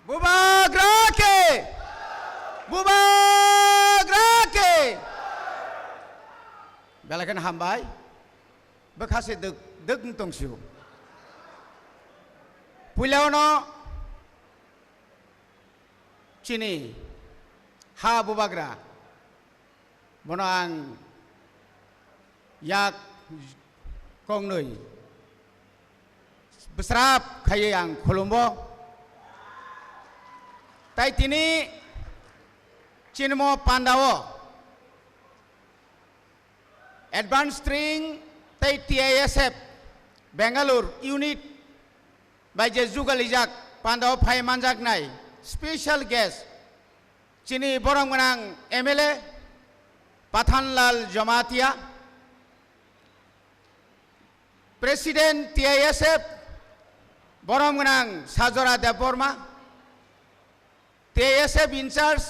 Bubagrake! Bubagrake! Belakan hambai, bekasi deg tongsiu. Pulau Cini, ha bubagra, bonang yak kongnui, besarap kaya yang Kolombo, tai tini Cinemo Pandawo, Advanced String tai TISF, Bangalore unit, by Jezugalizak Pandawo Pai Manjak Nai. Special guest, Chini Borong Menang MLA, Pathanlal Jamatia, President TISF, Borong Menang Sajora Deborma, TISF in charge,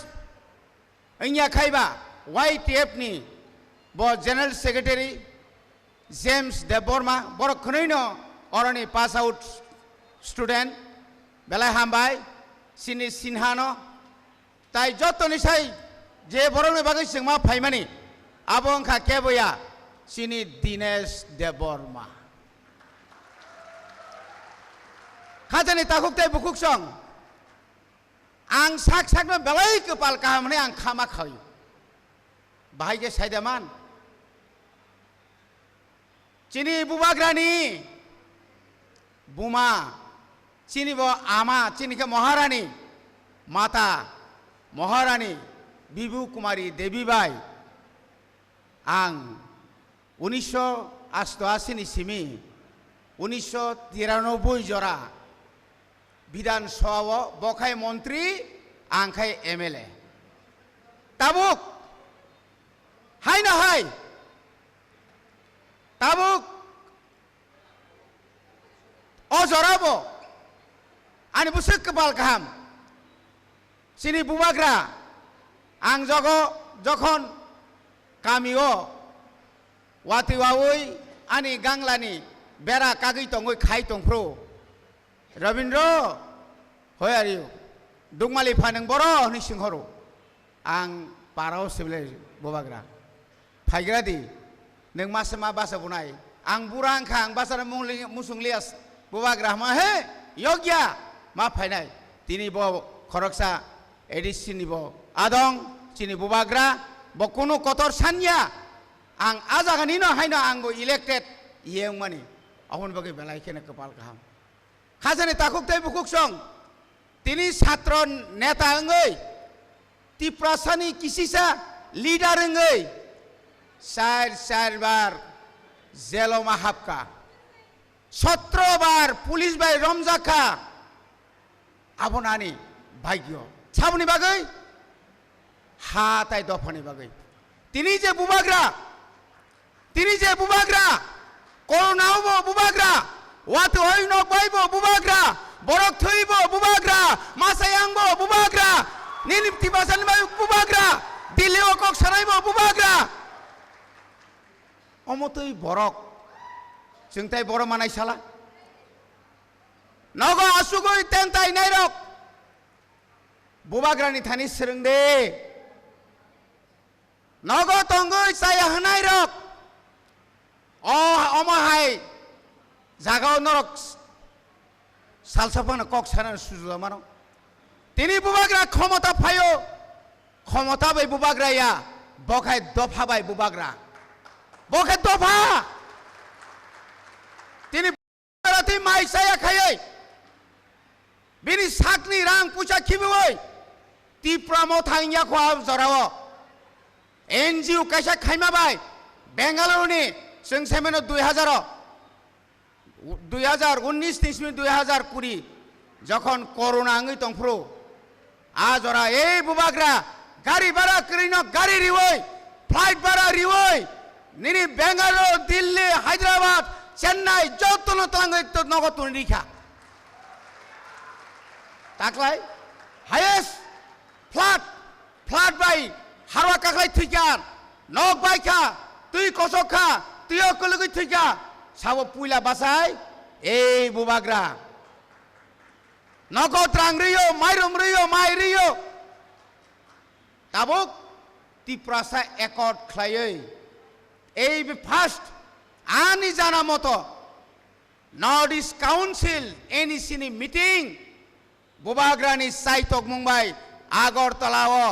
Inya Kaiba, YTF ni, Bo General Secretary, James Deborma, Borok Kunino, Orani pass out student, Belai Hambai, Sini Sinhano, Tai Joto Nisai, Je Borong Bagai Singma Paimani, Abong Kakeboya, Sini Dines Deborma. Kajani Takuk Te Bukuk Song, Ang Sak Sakma Belai Kepal Kahamani Ang Kamakhayu, Bahaya Saidaman, Chini Bubagrani, Buma. Chini bo ama, chini ke Maharani, Mata, Maharani, Bibu Kumari Devi Bai, Ang, 1988 ni simi, 1993 jora, Bidan Sawa, Bokai Montri, Angkai MLA. Tabuk, Hai na hai, Tabuk, Ozorabo. Ani busuk kepal kaham, sini bubagra, ang jogo jokon kami o, wati wawui, ani ganglani, bera kagi tongoi khai tongpro, Rabindro, hoyariu, dungmali paneng boro ni singhoro, ang parau sebelai bubagra, paigradi, neng masama basa bunai, ang burang kang basa musung lias, bubagra mahe, yogya. Ma Painai, Tini Bo Koroksa, Edisini Bo Adong, Chini Bubagra, Bokuno Kotor Sanya, Ang Azaganino Haina Ango elected Yang Money, Ahun Bagi Belaiken Kapal Kaham. Kazani Takuk Te Bukuk Song, Tini Satron Neta Angoi, Tiprasani Kisisa, Leader Angoi, Sar Bar, Zelo Mahapka, Sotro Bar, Police by Romzaka. Abonani, Bagyo. Sabuni bagai, hatai dofani bagai. Tini je bubagra, Koronao bubagra, Watu hoino baibo bubagra, Borok thuibo bubagra, Masayangbo bubagra, Nilip tibasan bubagra, Dileo kok saraibo bubagra. Omotoi borok, Singtai borok manai salah. Naga asugoi tentai nairok, bubagrani thani serengde, naga tongoi saya hanairok, oh omahai, jaga norok, salsapan kok sana sujud mano, tini bubagra khomota phayo, khomota bai bubagra ya, bokai dofa bai bubagra, bokai dofa, tini bubagrati mai saya kayai. Bini sakni rang puja kibuoi, ti pramo thangya kuab zorawo. NGO kaisa khaima bai, Bangalore ni, seng semeno 2019 2020, যখন corona আঙ্গি তংফ্রো, আজ ওরা এই বুবাগ্রা, গাড়ি ভাড়া করিনো গাড়ি রিওই, flight ভাড়া রিওই, নিনি বেঙ্গালোর, দিল্লি, হায়দ্রাবাদ, চেন্নাই, যত নতলাঙ্গি তো নগদ রিখা। Taklai, highest flat by Harwa Kaklai Tikan, Nog Baika, Tui Kosoka, Tio Kulugi Tika, Sawo Pula Basai, Bubagra. নগদ রাং রিও মাইরুম রিও মাই রিও তাবুক ত্রিপুরাসা একট খ্লাयै এই ফার্স্ট আনি জানা মতো নর্থ ইস্ট কাউন্সিল এনইসিনি মিটিং বুবাগ্রানি সাইতক মুম্বাই আগরতলাও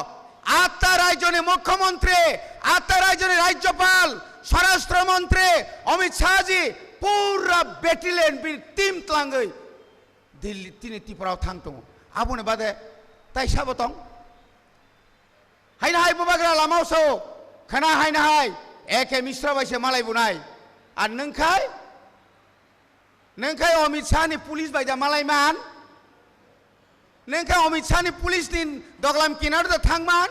আটটা রাজ্যনি মুখ্যমন্ত্রী আটটা রাজ্যনি রাজ্যপাল স্বরাষ্ট্রমন্ত্রী অমিত শাহজি পুরা ব্যাটালিয়ন টিম ত্লাঙ্গৈ দিল্লি তিনি ত্রিপুরাও থাংতং আবুনি বাদে তাই সাবতং হাইনা হাই বুবাগ্রা লামাও সौ খানা হাইনা হাই একে মিশ্র বাইসে মালাই বুনাই আর নংখাই অমিত শাহনি পুলিশ বাইদা মালাই মান नोंखा अमित शाहनि पुलिसनि दगलाम किनार थांमान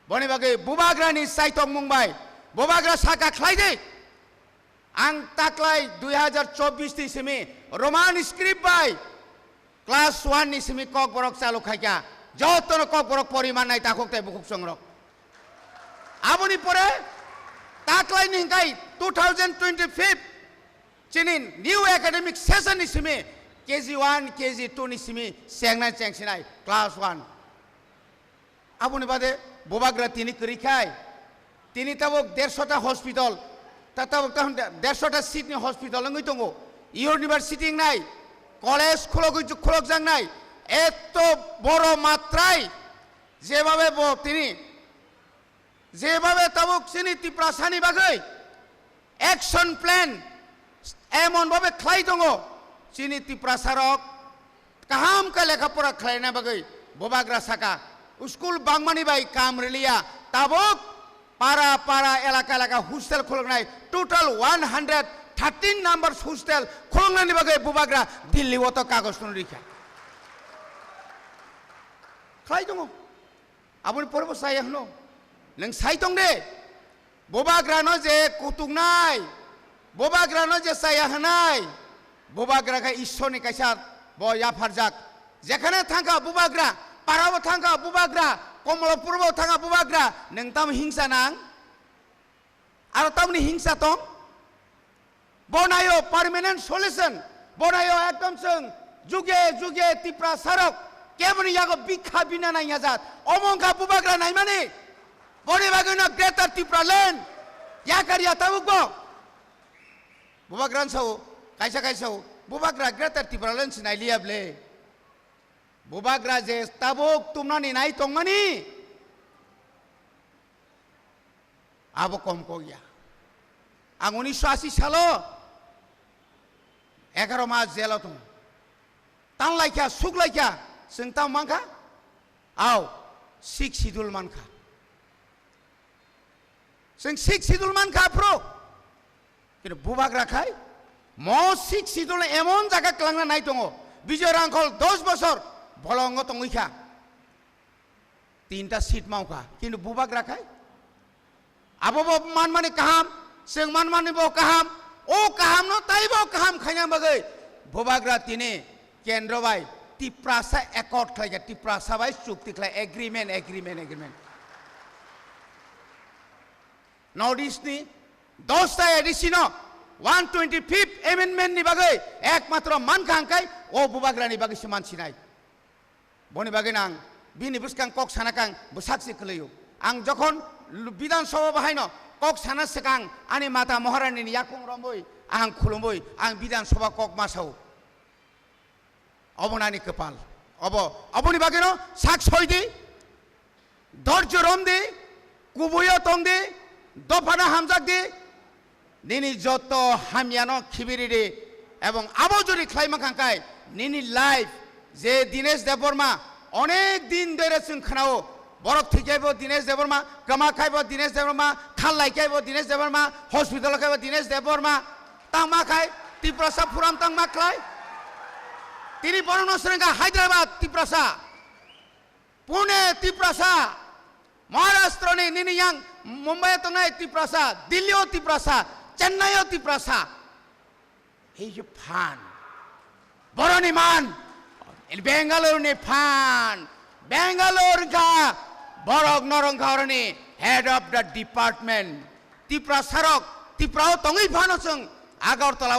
बनि बागै बुबाग्रानि साइतक मुंबाइ बुबाग्रा साका ख्लायदे आं ताक्लाय 2024 नि सिमि रोमान स्क्रिप्ट बाय क्लास 1 नि सिमि कक बरक चालु खायका যতন কক বরক পরিমাণ নাই তাকক তাই বুকুক সংরক আবনি পরে তাকলাই নিংকাই 2025 চিনিন নিউ একাডেমিক সেশন नि सिमि KG1 KG2 नि सिमि सेंगना चेंगसिनाय क्लास 1 आबुनि बादे बुबाग्रा तिनि करिखाय तिनि ताबक 150टा हस्पिटाल ताबक 150टा सिटनि हस्पिटाल नङै दङ इउनिभार्सिटी नाय कलेज खुलक जांनाय এত বড় মাত্রায় যেভাবে তিনি যেভাবে তাবক চিনি ত্রিপুরাসানি বাগৈ অ্যাকশন প্ল্যান এমন ভাবে খাই দङ চিনি ত্রিপুরাসারক কাহাম কা লেখাপড়া খাইনা বাগৈ বুবাগ্রা সাকা স্কুল বাংমানি বাই কাম রেলিয়া তাবক পাড়া পাড়া এলাকা এলাকা হোস্টেল খুলনাই টোটাল 113 নাম্বার হোস্টেল খুলনানি বাগৈ বুবাগ্রা দিল্লি অত কাগজ নুন রিখা খাই দङ আবুনি পরব সাই হনো নং সাই দং দে বুবাগ্রানো যে কুতুংনাই বুবাগ্রানো যে সায়া হনাই বুবাগ্রাখা ঈশ্বরনি কাইসা বয়া ফারজাক যেখানে থাকা বুবাগ্রা পারাবো থাকা বুবাগ্রা কমলপুরবো থাকা বুবাগ্রা নং তাম হিংসা নাং আর তামনি হিংসা দं বনায়ো পার্মানেন্ট সলিউশন বনায়ো একদম जों जुगे जुगे ত্রিপুরা সারক কেবনি ইয়াগো বিখা বিনা নাই আজাদ অমঙ্কা বুবাগ্রা নাই মানে বনে বাগনা গ্রেটার ত্রিপুরাল্যান্ড ইয়া কারিয়া তাবুক বুবাগ্রান সাও কাইসা কাইসাও বুবাগ্রা গ্রেটার ত্রিপুরাল্যান্ড সিনাই লিয়াবলে বুবাগ্রা যে তাবুক তুমনানি নাই তংমানি আবো কম কইয়া আং 1980 সালো 11 মাস জেলাव दं तानलायखा सुगलायखा जों ताम मानखा आव 6 शिड्यूल मानखा जों 6 शिड्यूल मानखा प्रो किन्तु बुबाग्राखाय म 6 शिड्यूल एमन जायगा क्लांना नाय दङ विजय रांखल 10 बছর भलंग तंगैखा 3टा सीट मावखा किन्तु बुबाग्राखाय आबो मानमानि काहाम जों मानमानि बो काहाम ओ काहाम न ताइबो काहाम खायना बागै बुबाग्रा तिनि केंद्र बाय ত্রিপুরাসা একট খাইগা ত্রিপুরাসা বাই চুক্তি খাই এগ্রিমেন্ট নর্থ ইস্ট নি 10টা এডিশন 125 এমেন্ডমেন্ট নি বাগৈ একমাত্র মানখাংকাই ও বুবাগ্রানি বাগৈ সে মানসি নাই বনি বাগৈ নাং বিনি বুসকাং কক সানাকাং বুসাকসি কলैयो आं যখন বিধানসভা বাহাইন কক সানা সেকাং আনি মাতা মহারানী ইয়াকুং রমবই आं खुलुमबই आं বিধানসভা কক মাসাও অবনানি কপাল অবনি বাগেনো সাক ছয়দি ধৈর্য রম দি কুবুয় তং দি দফানা হামজাক দি নিনি যত হামিয়ানো খিবিরি দি এবং আবজুরি খ্লাইমাখাঙ্কাই নিনি লাইফ যে দীনেশ দেববর্মা অনেক দিন ধরে जों खोनाओ বরক থিকাইবো দীনেশ দেববর্মা কামা খাইবো দীনেশ দেববর্মা খাল লাইকাইবো দীনেশ দেববর্মা হসপিটাল খাইবো দীনেশ দেববর্মা তাংমা খাই ত্রিপুরাসা ফুরাম তাংমা খ্লাই তিনি বর্ণশ্রেণীকা হায়দ্রাবাদ ত্রিপুরাসা পুনে ত্রিপুরাসা মহারাষ্ট্র নি নিনিয়াং মুম্বাই তংনাই ত্রিপুরাসা দিল্লিও ত্রিপুরাসা চেন্নাইও ত্রিপুরাসা এই যে ফান বরনি মান বেঙ্গালুরু নি ফান বেঙ্গালুরু কা বরক নরংখারনি head of the department Tripura সারক ত্রিপুরাও তংই ফানো जों আগরতলা